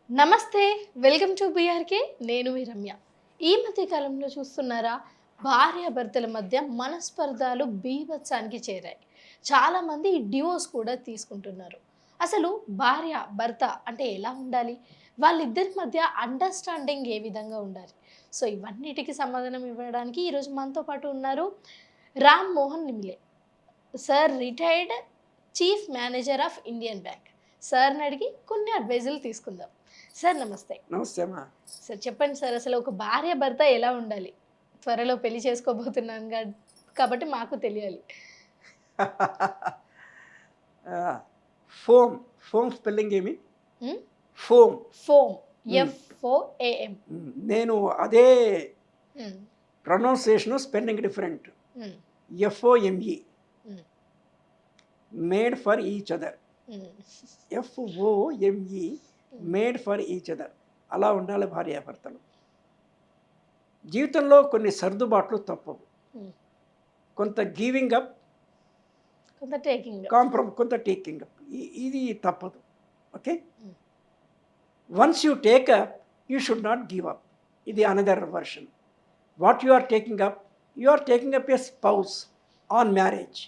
నమస్తే, welcome to BRK. నేను మీ రమ్య. ఈ మధ్య కాలంలో చూస్తున్నారా, భార్యాభర్తల మధ్య మనస్పర్ధాలు బీభత్సానికి చేరాయి. చాలామంది డివోర్స్ కూడా తీసుకుంటున్నారు. అసలు భార్య భర్త అంటే ఎలా ఉండాలి, వాళ్ళిద్దరి మధ్య అండర్స్టాండింగ్ ఏ విధంగా ఉండాలి, సో ఇవన్నిటికి సమాధానం ఇవ్వడానికి ఈరోజు మనతో పాటు ఉన్నారు రామ్ మోహన్ నిమిలే sir, retired chief manager of Indian Bank. సార్ని అడిగి కొన్ని అడ్వైజులు తీసుకుందాం. సార్ నమస్తే. నమస్తే అమ్మా. సార్ చెప్పండి సార్, అసలు ఒక భార్య భర్త ఎలా ఉండాలి? త్వరలో పెళ్లి చేసుకోబోతున్నాను కాబట్టి మాకు తెలియాలి. ఫోమ్ ఫోమ్ స్పెల్లింగ్ ఏమి? Foam foam FOAM. నేను అదే pronunciation, spelling different. FOME, made for each other. FOME, made for each other. అలా ఉండాలి భార్యాభర్తలు. జీవితంలో కొన్ని సర్దుబాట్లు తప్పవు. కొంత గివింగ్ అప్, కొంత టేకింగ్, కొంత టేకింగ్ అప్, ఇది తప్పదు. Okay, once you take up you should not give up. ఇది another version. What you are taking up, you are taking up a spouse on marriage.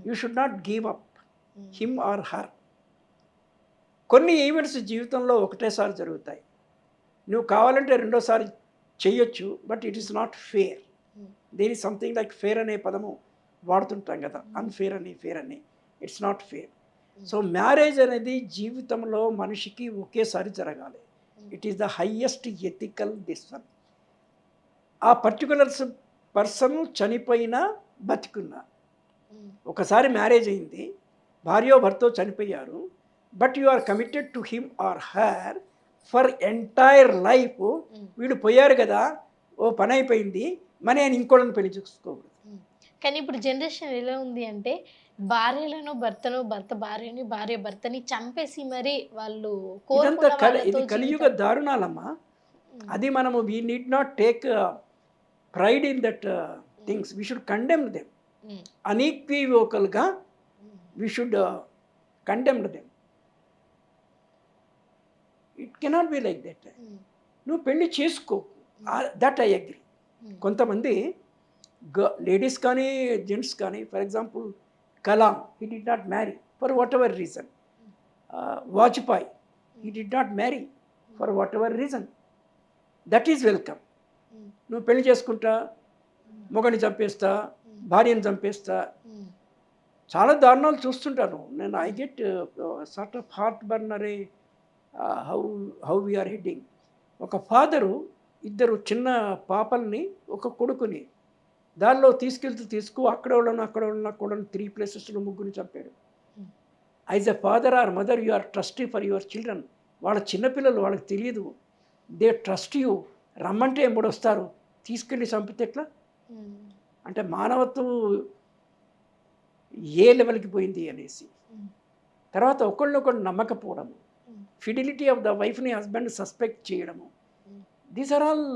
You should not give up him or her. కొన్ని events జీవితంలో ఒకటేసారి జరుగుతాయి. నువ్వు కావాలంటే రెండోసారి చెయ్యొచ్చు, but it is not fair. There is something like fair అనే పదము వాడుతుంటాం కదా, అన్ఫేర్ అని, ఫేర్ అని. It's not fair. So marriage అనేది జీవితంలో మనిషికి ఒకేసారి జరగాలి. It is the highest ethical decision. ఆ పర్టికులర్ పర్సన్ చనిపోయినా బతికున్నా, ఒకసారి మ్యారేజ్ అయింది, భార్యో భర్తో చనిపోయారు, but you are committed to him or her for entire life. వీడు పోయారు కదా, ఓ పని అయిపోయింది, మరి ఆయన ఇంకోళ్ళని పెళ్లి చూసుకోకూడదు. కానీ ఇప్పుడు జనరేషన్ ఎలా ఉంది అంటే, భార్యలను భర్తను, భర్త భార్యని, భార్య భర్తని చంపేసి మరి వాళ్ళు ఇది కలియుగ దారుణాలమ్మా. అది మనము we need not take pride in that things. We should condemn them అన్ఈక్వివోకల్గా. We should condemn them. It cannot be like that. నువ్వు పెళ్లి చేసుకో, దట్ ఐ అగ్రీ. కొంతమంది లేడీస్ కానీ జెంట్స్ కానీ, for example Kalam, he did not marry for whatever reason. Vajpayee, he did not marry for whatever reason. That is welcome. నువ్వు పెళ్లి చేసుకుంటా, మొగని చంపేస్తా, భార్యను చంపేస్తా, చాలా దారుణాలు చూస్తుంటాను నేను. I get sort of heart బర్నరే హౌ వీఆర్ హెడ్డింగ్. ఒక ఫాదరు ఇద్దరు చిన్న పాపల్ని, ఒక కొడుకుని దానిలో తీసుకు అక్కడ వాళ్ళని 3 ప్లేసెస్లో ముగ్గురిని చంపాడు. As a father or mother you are trustee for your children. వాళ్ళ చిన్నపిల్లలు, వాళ్ళకి తెలియదు, దే ట్రస్ట్ యూ. రమ్మంటే ఎప్పుడొస్తారు, తీసుకెళ్ళి చంపితే ఎట్లా? అంటే మానవత్వం ఏ లెవెల్కి పోయింది అనేసి. తర్వాత ఒకళ్ళొకళ్ళు నమ్మకపోవడము, ఫిడిలిటీ ఆఫ్ ద వైఫ్ని హస్బెండ్ సస్పెక్ట్ చేయడము, these are all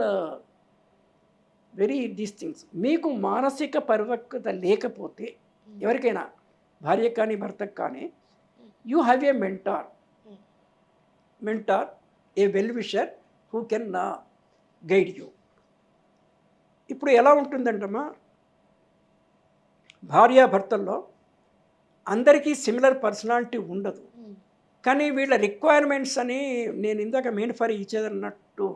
very these things. మీకు మానసిక పరిపక్వత లేకపోతే, ఎవరికైనా భార్యకు కానీ భర్తకు కానీ, you have a mentor, a well wisher who can guide you. ఇప్పుడు ఎలా ఉంటుందంటమ్మా, భార్యాభర్తల్లో అందరికీ సిమిలర్ పర్సనాలిటీ ఉండదు. కానీ వీళ్ళ రిక్వైర్మెంట్స్ అని నేను ఇందాక మెయిన్ ఫర్ ఈచ్ అదర్ అన్నట్టు,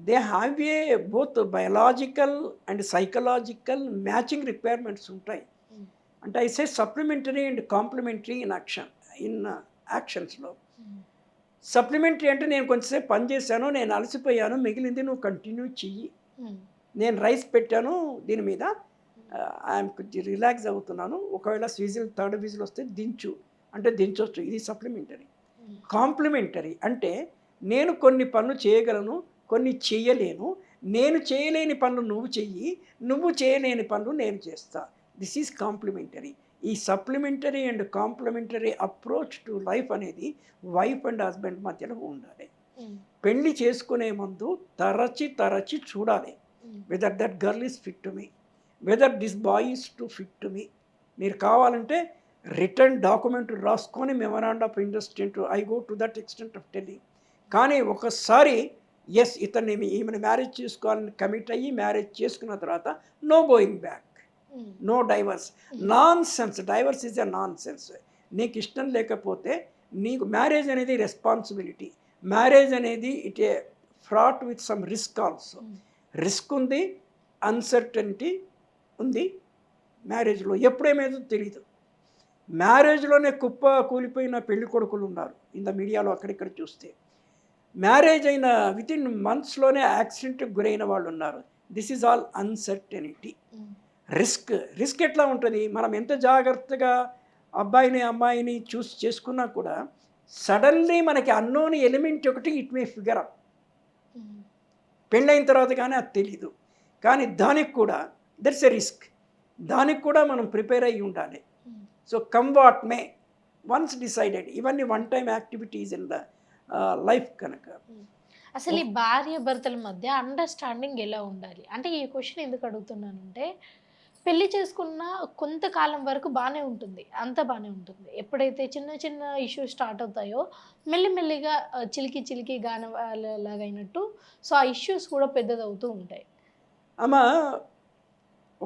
they have a both biological and psychological matching requirements ఉంటాయి. అంటే I say supplementary and complementary ఇన్ యాక్షన్స్లో. సప్లిమెంటరీ అంటే నేను కొంచెంసేపు పని చేశాను, నేను అలసిపోయాను, మిగిలింది నువ్వు కంటిన్యూ చెయ్యి. నేను రైస్ పెట్టాను దీని మీద, ఐఎమ్ కొంచెం రిలాక్స్ అవుతున్నాను, ఒకవేళ థర్డ్ విజిల్ వస్తే దించు అంటే దించవచ్చు. ఇది సప్లిమెంటరీ. కాంప్లిమెంటరీ అంటే నేను కొన్ని పనులు చేయగలను, కొన్ని చేయలేను, నేను చేయలేని పనులు నువ్వు చెయ్యి, నువ్వు చేయలేని పనులు నేను చేస్తా. This is complementary. ఈ supplementary and complementary approach to life అనేది వైఫ్ అండ్ హస్బెండ్ మధ్యలో ఉండాలి. పెళ్లి చేసుకునే ముందు తరచి చూడాలి, whether that girl is fit to me, whether this boy is to fit to me. మీరు కావాలంటే రిటర్న్ డాక్యుమెంట్ రాసుకొని memorandum of understanding, I go to that extent of telling. కానీ ఒకసారి ఎస్ ఇతన్ని ఈమెను మ్యారేజ్ చేసుకోవాలని కమిట్ అయ్యి మ్యారేజ్ చేసుకున్న తర్వాత no going back, no divorce. Nonsense, divorce is a nonsense. నీకు ఇష్టం లేకపోతే నీకు మ్యారేజ్ అనేది రెస్పాన్సిబిలిటీ. మ్యారేజ్ అనేది it a fraught with some risk also. Risk ఉంది, అన్సర్టనిటీ ఉంది మ్యారేజ్లో. ఎప్పుడేమేదో తెలియదు. మ్యారేజ్లోనే కుప్ప కూలిపోయిన పెళ్లి కొడుకులు ఉన్నారు ఇన్ ద మీడియాలో అక్కడిక్కడ చూస్తే. మ్యారేజ్ అయిన వితిన్ మంత్స్లోనే యాక్సిడెంట్కి గురైన వాళ్ళు ఉన్నారు. This is all uncertainty. Risk ఎట్లా ఉంటుంది? మనం ఎంత జాగ్రత్తగా అబ్బాయిని అమ్మాయిని చూస్ చేసుకున్నా కూడా సడన్లీ మనకి అన్నోని ఎలిమెంట్ ఒకటి ఇట్ మే ఫిగర్ అప్. పెళ్ళైన తర్వాత కానీ అది తెలీదు. కానీ దానికి కూడా దట్స్ ఎ రిస్క్. దానికి కూడా మనం ప్రిపేర్ అయ్యి ఉండాలి. So come what may, once decided. ఇవన్నీ one time activities in the life కనుక. అసలు ఈ భార్య భర్తల మధ్య అండర్స్టాండింగ్ ఎలా ఉండాలి అంటే, ఈ క్వశ్చన్ ఎందుకు అడుగుతున్నానంటే, పెళ్లి చేసుకున్న కొంతకాలం వరకు బాగానే ఉంటుంది, అంత బాగానే ఉంటుంది. ఎప్పుడైతే చిన్న చిన్న ఇష్యూస్ స్టార్ట్ అవుతాయో మెల్లిమెల్లిగా చిలికి చిలికి గానలాగైనట్టు సో ఆ ఇష్యూస్ కూడా పెద్దదవుతూ ఉంటాయి. అమ్మా,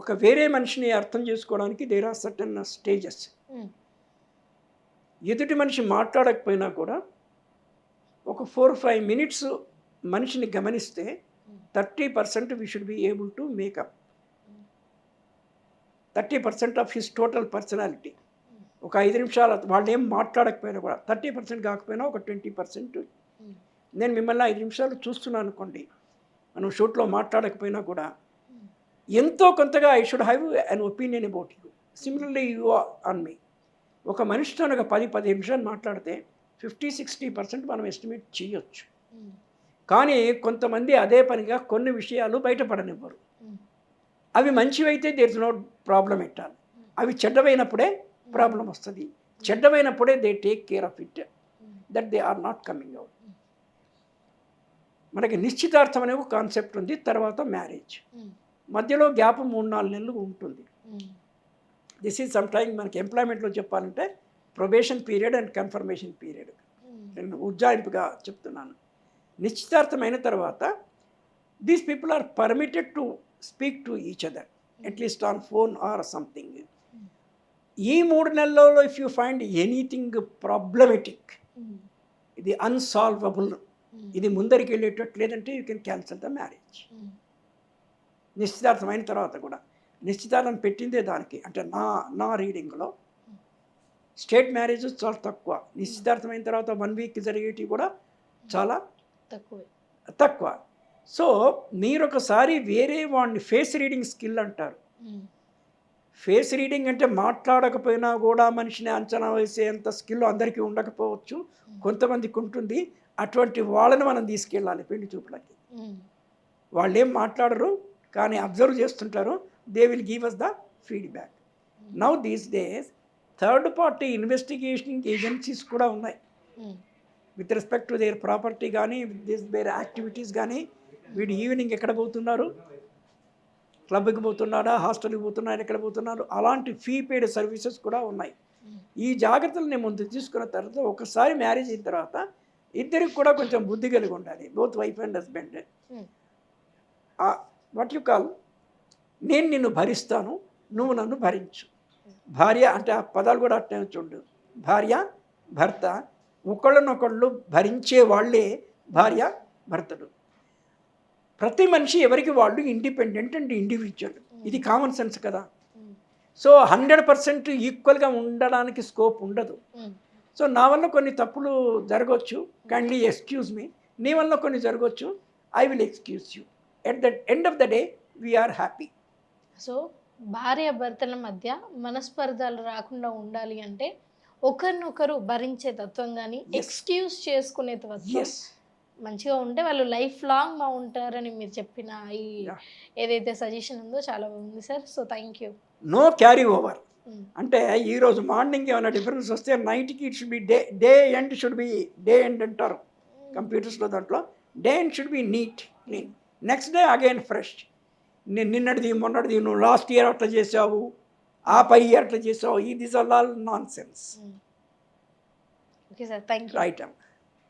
ఒక వేరే మనిషిని అర్థం చేసుకోవడానికి దేర్ ఆర్ సర్టన్ స్టేజెస్. ఎదుటి మనిషి మాట్లాడకపోయినా కూడా ఒక 4-5 minutes మనిషిని గమనిస్తే 30% we should be able to make up 30% of his total personality. ఒక 5 నిమిషాలు వాళ్ళు ఏం మాట్లాడకపోయినా కూడా 30% కాకపోయినా ఒక 20%. నేను మిమ్మల్ని 5 నిమిషాలు చూస్తున్నాను అనుకోండి, మనం షూట్లో మాట్లాడకపోయినా కూడా ఎంతో కొంతగా I should have an opinion about you. Similarly you on me. ఒక మనిషితో ఒక 10-15 నిమిషాలు మాట్లాడితే 50-60% మనం ఎస్టిమేట్ చేయొచ్చు. కానీ కొంతమంది అదే పనిగా కొన్ని విషయాలు బయటపడనివ్వరు. అవి మంచివైతే there is no problem at all. అవి చెడ్డమైనప్పుడే ప్రాబ్లం వస్తుంది. చెడ్డమైనప్పుడే they take care of it, that they are not coming out. మనకి నిశ్చితార్థం అనే ఒక కాన్సెప్ట్ ఉంది, తర్వాత మ్యారేజ్. మధ్యలో గ్యాప్ 3-4 నెలలు ఉంటుంది. దిస్ ఈజ్ సమ్ టైమ్ మనకి ఎంప్లాయ్మెంట్లో చెప్పాలంటే probation period and confirmation period. నేను ఉజ్జాయింపుగా చెప్తున్నాను. నిశ్చితార్థమైన తర్వాత these people are permitted to speak to each other at least on phone or something. ఈ 3 నెలల్లో if you find anything problematic, ఇది అన్సాల్వబుల్, ఇది ముందరికి వెళ్ళేటట్టు లేదంటే you can cancel the marriage. నిశ్చితార్థమైన తర్వాత కూడా నిశ్చితార్థం పెట్టిందే దానికి. అంటే నా రీడింగ్లో స్టేట్ మ్యారేజెస్ చాలా తక్కువ. నిశ్చితార్థమైన తర్వాత 1 week జరిగేటివి కూడా చాలా తక్కువ. సో మీరు ఒకసారి వేరే వాడిని ఫేస్ రీడింగ్ స్కిల్ అంటారు. ఫేస్ రీడింగ్ అంటే మాట్లాడకపోయినా కూడా మనిషిని అంచనా వేసేంత స్కిల్ అందరికీ ఉండకపోవచ్చు, కొంతమందికి ఉంటుంది. అటువంటి వాళ్ళని మనం తీసుకెళ్ళాలి పెళ్లి చూపులకి. వాళ్ళు ఏం మాట్లాడరు కానీ అబ్జర్వ్ చేస్తుంటారు. They will give us the feedback. Now these days third party investigation agencies కూడా ఉన్నాయి with respect to their property కానీ వేరే యాక్టివిటీస్ కానీ. వీడు ఈవినింగ్ ఎక్కడ పోతున్నారు, క్లబ్కి పోతున్నాడా, హాస్టల్కి పోతున్నాడు, ఎక్కడ పోతున్నారు, అలాంటి ఫీ పెయిడ్ సర్వీసెస్ కూడా ఉన్నాయి. ఈ జాగ్రత్తలు నేను ముందు తీసుకున్న తర్వాత ఒకసారి మ్యారేజ్ అయిన తర్వాత ఇద్దరికి కూడా కొంచెం బుద్ధి కలిగి ఉండాలి, both wife and husband. What you call, నేను నిన్ను భరిస్తాను, నువ్వు నన్ను భరించు. భార్య అంటే ఆ పదాలు కూడా అట్నే చూడు. భార్య భర్త ఒకళ్ళనొకళ్ళు భరించే వాళ్ళే భార్య భర్తలు. ప్రతి మనిషి ఎవరికి వాళ్ళు ఇండిపెండెంట్ అండ్ ఇండివిజువల్. ఇది కామన్ సెన్స్ కదా. సో 100% ఈక్వల్గా ఉండడానికి స్కోప్ ఉండదు. సో నా వల్ల కొన్ని తప్పులు జరగవచ్చు, కైండ్లీ ఎక్స్క్యూజ్ మీ. నీ వల్ల కొన్ని జరగవచ్చు, I will excuse you. At the end of the day we are happy. So భార్య భర్తల మధ్య మనస్పర్ధలు రాకుండా ఉండాలి అంటే ఒకరినొకరు భరించే తత్వం కానీ ఎక్స్క్యూజ్ చేసుకునే తత్వం మంచిగా ఉంటే వాళ్ళు లైఫ్ లాంగ్ బాగుంటారని మీరు చెప్పిన ఈ ఏదైతే సజెషన్ ఉందో చాలా బాగుంది sir. So thank you. No carry over. అంటే ఈరోజు మార్నింగ్ ఏమైనా డిఫరెన్స్ వస్తే నైట్కి it should be day end should be day end అంటారు కంప్యూటర్స్లో. దాంట్లో day end should be neat clean. Next day again fresh. నిన్నటిది మొన్నటిది నువ్వు లాస్ట్ ఇయర్ అట్లా చేసావు, ఆ పై ఇయర్ అట్లా చేసావు, ఇది all non sense. Okay sir, thank you. Right అమ్మ.